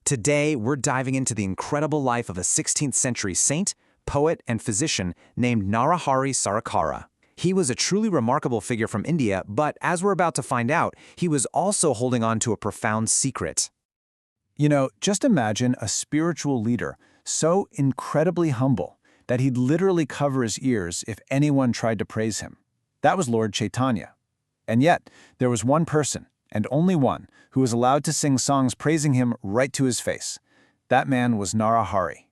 Today, we're diving into the incredible life of a 16th century saint, poet, and physician named Narahari Sarakāra. He was a truly remarkable figure from India, but as we're about to find out, he was also holding on to a profound secret. You know, just imagine a spiritual leader so incredibly humble that he'd literally cover his ears if anyone tried to praise him. That was Lord Chaitanya. And yet, there was one person, and only one, who was allowed to sing songs praising him right to his face. That man was Narahari.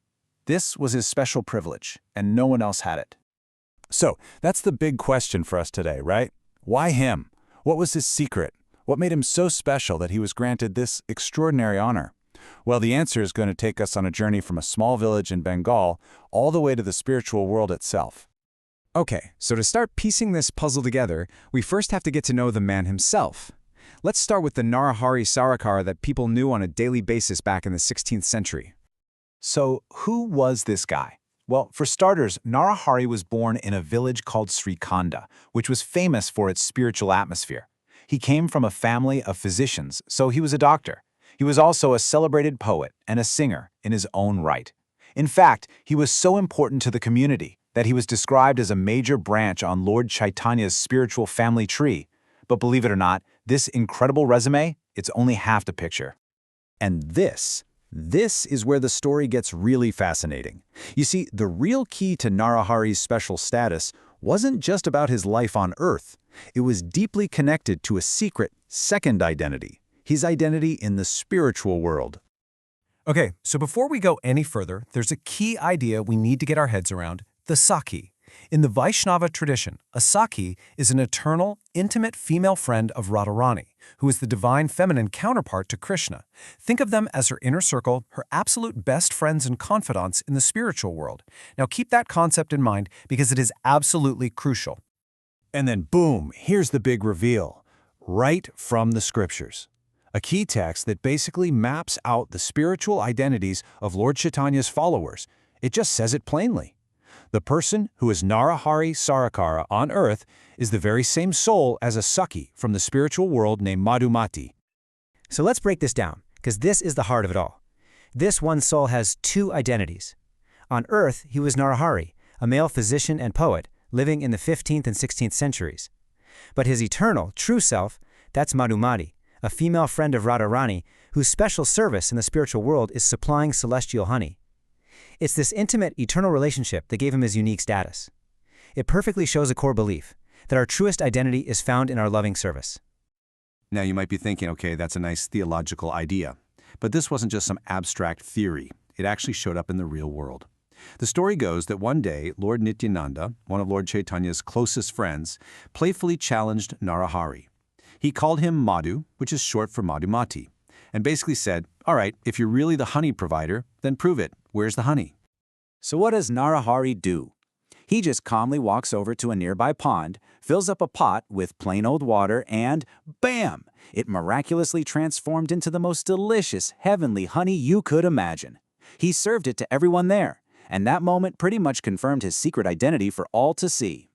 This was his special privilege, and no one else had it. So, that's the big question for us today, right? Why him? What was his secret? What made him so special that he was granted this extraordinary honor? Well, the answer is going to take us on a journey from a small village in Bengal all the way to the spiritual world itself. Okay, so to start piecing this puzzle together, we first have to get to know the man himself. Let's start with the Narahari Sarakāra that people knew on a daily basis back in the 16th century. So, who was this guy? Well, for starters, Narahari was born in a village called Śrīkhaṇḍa, which was famous for its spiritual atmosphere. He came from a family of physicians, so he was a doctor. He was also a celebrated poet and a singer in his own right. In fact, he was so important to the community that he was described as a major branch on Lord Chaitanya's spiritual family tree. But believe it or not, this incredible resume, it's only half the picture. And this is where the story gets really fascinating. You see, the real key to Narahari's special status wasn't just about his life on Earth. It was deeply connected to a secret second identity, his identity in the spiritual world. Okay, so before we go any further, there's a key idea we need to get our heads around, the Saki. In the Vaishnava tradition, a Saki is an eternal, intimate female friend of Radharani, who is the divine feminine counterpart to Krishna. Think of them as her inner circle, her absolute best friends and confidants in the spiritual world. Now keep that concept in mind because it is absolutely crucial. And then boom, here's the big reveal, right from the scriptures. A key text that basically maps out the spiritual identities of Lord Chaitanya's followers. It just says it plainly. The person who is Narahari Sarakāra on earth is the very same soul as a Saki from the spiritual world named Madhumati. So let's break this down, because this is the heart of it all. This one soul has two identities. On earth, he was Narahari, a male physician and poet, living in the 15th and 16th centuries. But his eternal, true self, that's Madhumati, a female friend of Radharani, whose special service in the spiritual world is supplying celestial honey. It's this intimate, eternal relationship that gave him his unique status. It perfectly shows a core belief, that our truest identity is found in our loving service. Now you might be thinking, okay, that's a nice theological idea. But this wasn't just some abstract theory. It actually showed up in the real world. The story goes that one day, Lord Nityananda, one of Lord Chaitanya's closest friends, playfully challenged Narahari. He called him Madhu, which is short for Madhumati, and basically said, all right, if you're really the honey provider, then prove it. Where's the honey? So what does Narahari do? He just calmly walks over to a nearby pond, fills up a pot with plain old water, and bam! It miraculously transformed into the most delicious, heavenly honey you could imagine. He served it to everyone there, and that moment pretty much confirmed his secret identity for all to see.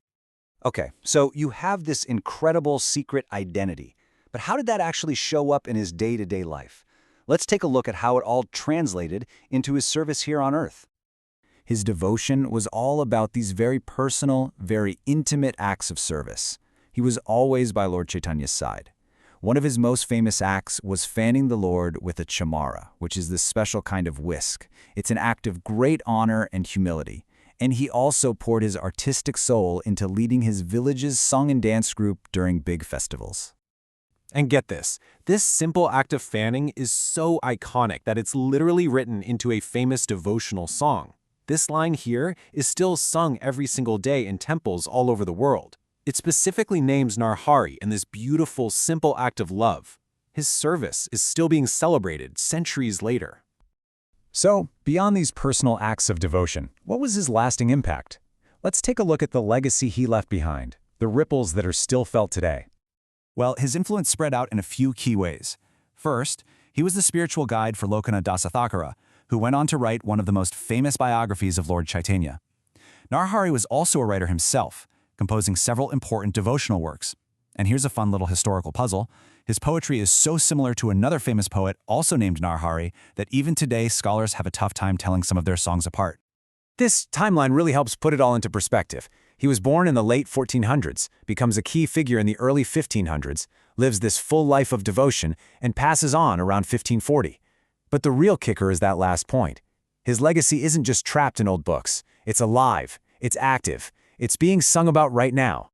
Okay, so you have this incredible secret identity, but how did that actually show up in his day-to-day life? Let's take a look at how it all translated into his service here on earth. His devotion was all about these very personal, very intimate acts of service. He was always by Lord Chaitanya's side. One of his most famous acts was fanning the Lord with a chamara, which is this special kind of whisk. It's an act of great honor and humility. And he also poured his artistic soul into leading his village's song and dance group during big festivals. And get this simple act of fanning is so iconic that it's literally written into a famous devotional song. This line here is still sung every single day in temples all over the world. It specifically names Narahari in this beautiful, simple act of love. His service is still being celebrated centuries later. So, beyond these personal acts of devotion, what was his lasting impact? Let's take a look at the legacy he left behind, the ripples that are still felt today. Well, his influence spread out in a few key ways. First, he was the spiritual guide for Lokanath Dasa Thakura, who went on to write one of the most famous biographies of Lord Chaitanya. Narahari was also a writer himself, composing several important devotional works. And here's a fun little historical puzzle. His poetry is so similar to another famous poet, also named Narahari, that even today scholars have a tough time telling some of their songs apart. This timeline really helps put it all into perspective. He was born in the late 1400s, becomes a key figure in the early 1500s, lives this full life of devotion, and passes on around 1540. But the real kicker is that last point. His legacy isn't just trapped in old books. It's alive, it's active, it's being sung about right now.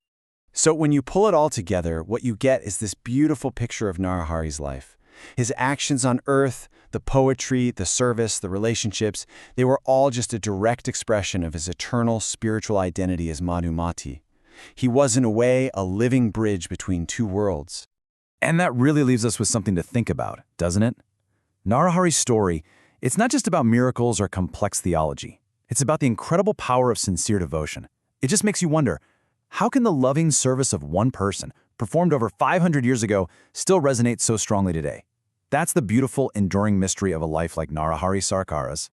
So when you pull it all together, what you get is this beautiful picture of Narahari's life. His actions on earth, the poetry, the service, the relationships, they were all just a direct expression of his eternal spiritual identity as Madhumati. He was, in a way, a living bridge between two worlds. And that really leaves us with something to think about, doesn't it? Narahari's story, it's not just about miracles or complex theology. It's about the incredible power of sincere devotion. It just makes you wonder, how can the loving service of one person, performed over 500 years ago, still resonate so strongly today? That's the beautiful, enduring mystery of a life like Narahari Sarakāra's.